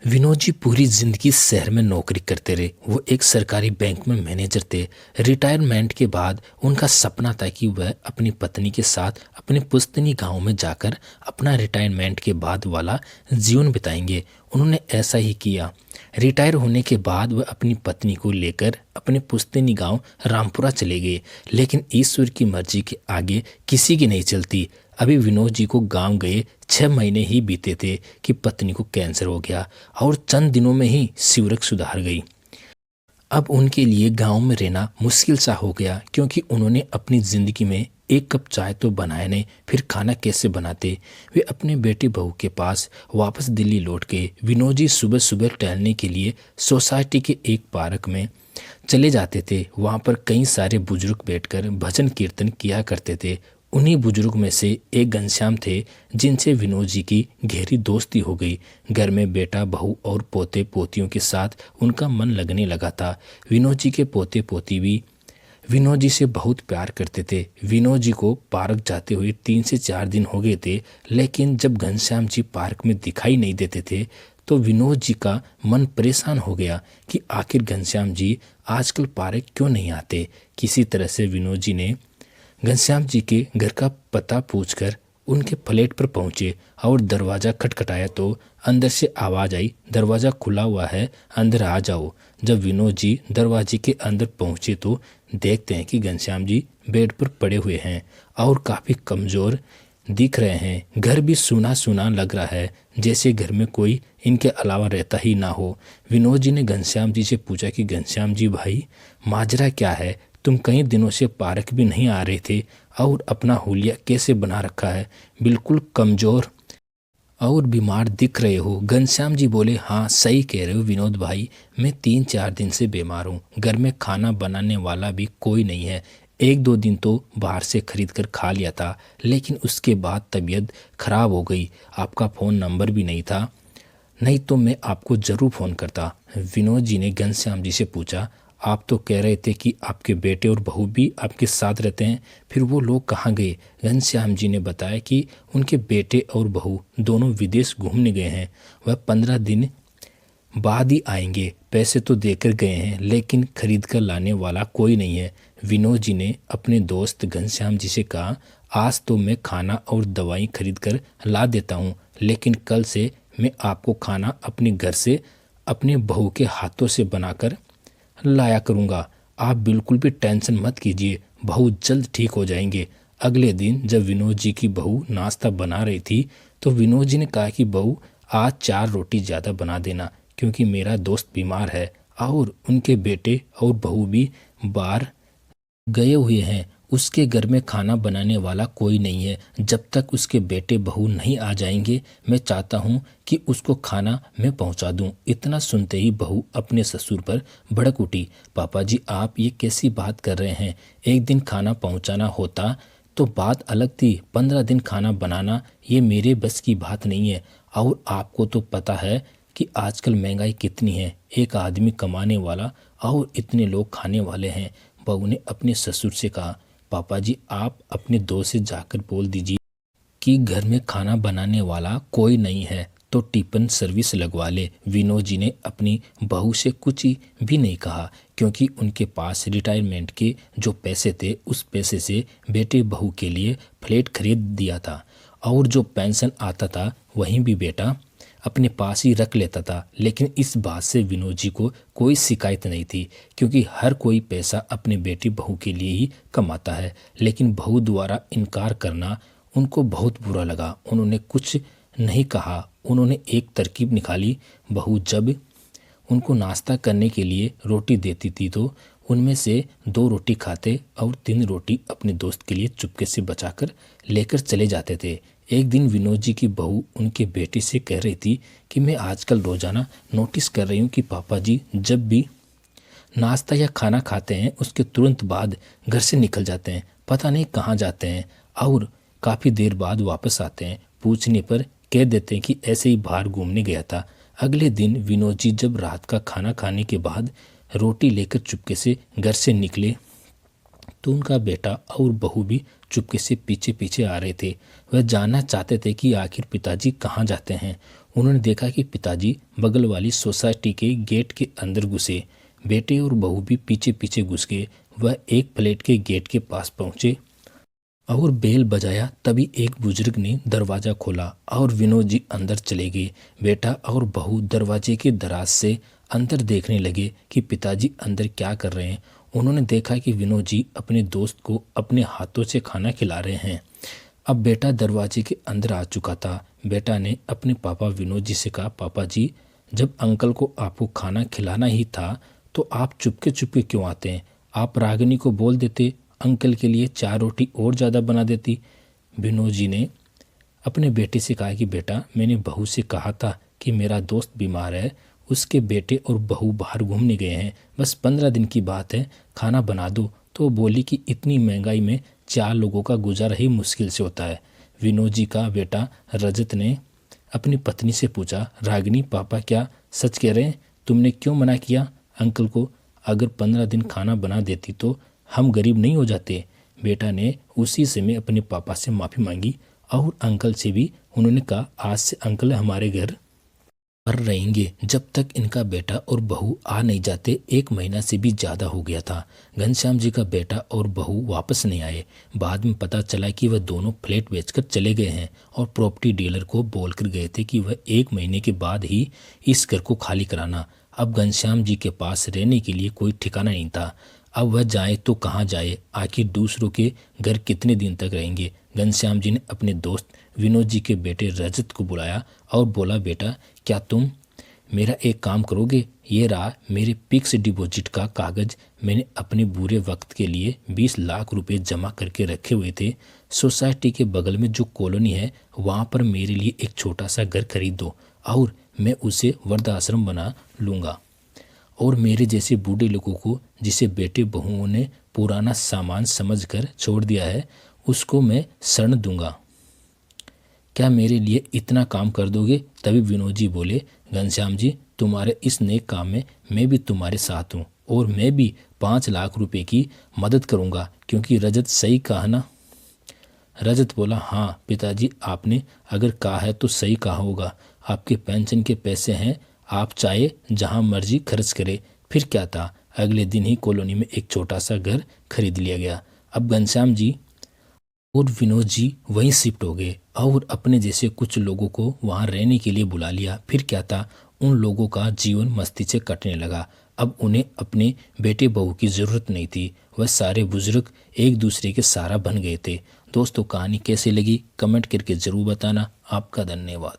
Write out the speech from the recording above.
विनोद जी पूरी जिंदगी शहर में नौकरी करते रहे। वो एक सरकारी बैंक में मैनेजर थे। रिटायरमेंट के बाद उनका सपना था कि वह अपनी पत्नी के साथ अपने पुश्तैनी गांव में जाकर अपना रिटायरमेंट के बाद वाला जीवन बिताएंगे। उन्होंने ऐसा ही किया। रिटायर होने के बाद वह अपनी पत्नी को लेकर अपने पुश्तैनी गांव रामपुरा चले गए। लेकिन ईश्वर की मर्जी के आगे किसी की नहीं चलती। अभी विनोद जी को गांव गए 6 महीने ही बीते थे कि पत्नी को कैंसर हो गया और चंद दिनों में ही शिवरक सुधार गई। अब उनके लिए गांव में रहना मुश्किल सा हो गया, क्योंकि उन्होंने अपनी जिंदगी में एक कप चाय तो बनाया नहीं, फिर खाना कैसे बनाते। वे अपने बेटी बहू के पास वापस दिल्ली लौट गए। विनोद जी सुबह सुबह टहलने के लिए सोसाइटी के एक पार्क में चले जाते थे। वहाँ पर कई सारे बुजुर्ग बैठकर भजन कीर्तन किया करते थे। उन्हीं बुजुर्ग में से एक घनश्याम थे, जिनसे विनोद जी की गहरी दोस्ती हो गई। घर में बेटा बहू और पोते पोतियों के साथ उनका मन लगने लगा था। विनोद जी के पोते पोती भी विनोद जी से बहुत प्यार करते थे। विनोद जी को पार्क जाते हुए 3 से 4 दिन हो गए थे, लेकिन जब घनश्याम जी पार्क में दिखाई नहीं देते थे तो विनोद जी का मन परेशान हो गया कि आखिर घनश्याम जी आजकल पार्क क्यों नहीं आते। किसी तरह से विनोद जी ने घनश्याम जी के घर का पता पूछकर उनके फ्लैट पर पहुंचे और दरवाज़ा खटखटाया तो अंदर से आवाज़ आई, दरवाज़ा खुला हुआ है, अंदर आ जाओ। जब विनोद जी दरवाजे के अंदर पहुंचे तो देखते हैं कि घनश्याम जी बेड पर पड़े हुए हैं और काफ़ी कमज़ोर दिख रहे हैं। घर भी सूना सूना लग रहा है, जैसे घर में कोई इनके अलावा रहता ही ना हो। विनोद जी ने घनश्याम जी से पूछा कि घनश्याम जी भाई, माजरा क्या है? तुम कई दिनों से पार्क भी नहीं आ रहे थे और अपना हुलिया कैसे बना रखा है? बिल्कुल कमज़ोर और बीमार दिख रहे हो। घनश्याम जी बोले, हाँ सही कह रहे हो विनोद भाई, मैं 3-4 दिन से बीमार हूँ। घर में खाना बनाने वाला भी कोई नहीं है। 1-2 दिन तो बाहर से खरीद कर खा लिया था, लेकिन उसके बाद तबीयत खराब हो गई। आपका फ़ोन नंबर भी नहीं था, नहीं तो मैं आपको ज़रूर फ़ोन करता। विनोद जी ने घनश्याम जी से पूछा, आप तो कह रहे थे कि आपके बेटे और बहू भी आपके साथ रहते हैं, फिर वो लोग कहाँ गए? घनश्याम जी ने बताया कि उनके बेटे और बहू दोनों विदेश घूमने गए हैं। वह 15 दिन बाद ही आएंगे। पैसे तो देकर गए हैं, लेकिन खरीद कर लाने वाला कोई नहीं है। विनोद जी ने अपने दोस्त घनश्याम जी से कहा, आज तो मैं खाना और दवाई खरीद कर ला देता हूँ, लेकिन कल से मैं आपको खाना अपने घर से अपने बहू के हाथों से बनाकर लाया करूँगा। आप बिल्कुल भी टेंशन मत कीजिए, बहू जल्द ठीक हो जाएंगे। अगले दिन जब विनोद जी की बहू नाश्ता बना रही थी तो विनोद जी ने कहा कि बहू आज 4 रोटी ज़्यादा बना देना, क्योंकि मेरा दोस्त बीमार है और उनके बेटे और बहू भी बाहर गए हुए हैं। उसके घर में खाना बनाने वाला कोई नहीं है। जब तक उसके बेटे बहू नहीं आ जाएंगे, मैं चाहता हूँ कि उसको खाना मैं पहुँचा दूँ। इतना सुनते ही बहू अपने ससुर पर भड़क उठी। पापा जी, आप ये कैसी बात कर रहे हैं? एक दिन खाना पहुँचाना होता तो बात अलग थी, 15 दिन खाना बनाना ये मेरे बस की बात नहीं है। और आपको तो पता है कि आजकल महंगाई कितनी है, एक आदमी कमाने वाला और इतने लोग खाने वाले हैं। बहू ने अपने ससुर से कहा, पापा जी आप अपने दोस्त से जाकर बोल दीजिए कि घर में खाना बनाने वाला कोई नहीं है तो टिफिन सर्विस लगवा ले। विनोद जी ने अपनी बहू से कुछ भी नहीं कहा, क्योंकि उनके पास रिटायरमेंट के जो पैसे थे उस पैसे से बेटे बहू के लिए फ्लैट खरीद दिया था, और जो पेंशन आता था वहीं भी बेटा अपने पास ही रख लेता था। लेकिन इस बात से विनोद जी को कोई शिकायत नहीं थी, क्योंकि हर कोई पैसा अपने बेटी बहू के लिए ही कमाता है। लेकिन बहू द्वारा इनकार करना उनको बहुत बुरा लगा। उन्होंने कुछ नहीं कहा। उन्होंने एक तरकीब निकाली। बहू जब उनको नाश्ता करने के लिए रोटी देती थी तो उनमें से 2 रोटी खाते और 3 रोटी अपने दोस्त के लिए चुपके से बचाकर लेकर चले जाते थे। एक दिन विनोद जी की बहू उनके बेटे से कह रही थी कि मैं आजकल रोज़ाना नोटिस कर रही हूँ कि पापा जी जब भी नाश्ता या खाना खाते हैं उसके तुरंत बाद घर से निकल जाते हैं, पता नहीं कहाँ जाते हैं, और काफ़ी देर बाद वापस आते हैं। पूछने पर कह देते हैं कि ऐसे ही बाहर घूमने गया था। अगले दिन विनोद जी जब रात का खाना खाने के बाद रोटी लेकर चुपके से घर से निकले तो उनका बेटा और बहू भी चुपके से पीछे पीछे आ रहे थे। वह जानना चाहते थे कि आखिर पिताजी कहाँ जाते हैं। उन्होंने देखा कि पिताजी बगल वाली सोसाइटी के गेट के अंदर घुसे। बेटे और बहू भी पीछे पीछे घुस गए। वह एक फ्लैट के गेट के पास पहुंचे और बेल बजाया। तभी एक बुजुर्ग ने दरवाज़ा खोला और विनोद जी अंदर चले गए। बेटा और बहू दरवाजे के दराज से अंदर देखने लगे कि पिताजी अंदर क्या कर रहे हैं। उन्होंने देखा कि विनोद जी अपने दोस्त को अपने हाथों से खाना खिला रहे हैं। अब बेटा दरवाजे के अंदर आ चुका था। बेटा ने अपने पापा विनोद जी से कहा, पापा जी, जब अंकल को आपको खाना खिलाना ही था तो आप चुपके चुपके क्यों आते हैं? आप रागिनी को बोल देते, अंकल के लिए 4 रोटी और ज़्यादा बना देती। विनोद जी ने अपने बेटे से कहा कि बेटा, मैंने बहू से कहा था कि मेरा दोस्त बीमार है, उसके बेटे और बहू बाहर घूमने गए हैं, बस 15 दिन की बात है, खाना बना दो। तो बोली कि इतनी महंगाई में 4 लोगों का गुजारा ही मुश्किल से होता है। विनोद जी का बेटा रजत ने अपनी पत्नी से पूछा, रागिनी, पापा क्या सच कह रहे हैं? तुमने क्यों मना किया अंकल को? अगर 15 दिन खाना बना देती तो हम गरीब नहीं हो जाते। बेटा ने उसी समय अपने पापा से माफ़ी मांगी और अंकल से भी। उन्होंने कहा, आज से अंकल हमारे घर पर रहेंगे जब तक इनका बेटा और बहू आ नहीं जाते। 1 महीना से भी ज़्यादा हो गया था। घनश्याम जी का बेटा और बहू वापस नहीं आए। बाद में पता चला कि वह दोनों फ्लैट बेचकर चले गए हैं और प्रॉपर्टी डीलर को बोलकर गए थे कि वह 1 महीने के बाद ही इस घर को खाली कराना। अब घनश्याम जी के पास रहने के लिए कोई ठिकाना नहीं था। अब वह जाए तो कहाँ जाए? आखिर दूसरों के घर कितने दिन तक रहेंगे? घनश्याम जी ने अपने दोस्त विनोद जी के बेटे रजत को बुलाया और बोला, बेटा, क्या तुम मेरा एक काम करोगे? ये रहा मेरे फिक्स डिपॉजिट का कागज़। मैंने अपने बुरे वक्त के लिए 20 लाख रुपए जमा करके रखे हुए थे। सोसाइटी के बगल में जो कॉलोनी है वहाँ पर मेरे लिए एक छोटा सा घर खरीद दो और मैं उसे वृद्धाश्रम बना लूँगा। और मेरे जैसे बूढ़े लोगों को, जिसे बेटे बहुओं ने पुराना सामान समझकर छोड़ दिया है, उसको मैं शरण दूंगा। क्या मेरे लिए इतना काम कर दोगे? तभी विनोद जी बोले, घनश्याम जी, तुम्हारे इस नेक काम में मैं भी तुम्हारे साथ हूँ और मैं भी 5 लाख रुपए की मदद करूँगा, क्योंकि रजत सही कहा ना? रजत बोला, हाँ पिताजी, आपने अगर कहा है तो सही कहा होगा। आपके पेंशन के पैसे हैं, आप चाहे जहाँ मर्जी खर्च करें। फिर क्या था, अगले दिन ही कॉलोनी में एक छोटा सा घर खरीद लिया गया। अब घनश्याम जी और विनोद जी वहीं शिफ्ट हो गए और अपने जैसे कुछ लोगों को वहाँ रहने के लिए बुला लिया। फिर क्या था, उन लोगों का जीवन मस्ती से कटने लगा। अब उन्हें अपने बेटे बहू की ज़रूरत नहीं थी। वह सारे बुजुर्ग एक दूसरे के सहारा बन गए थे। दोस्तों, कहानी कैसी लगी कमेंट करके ज़रूर बताना। आपका धन्यवाद।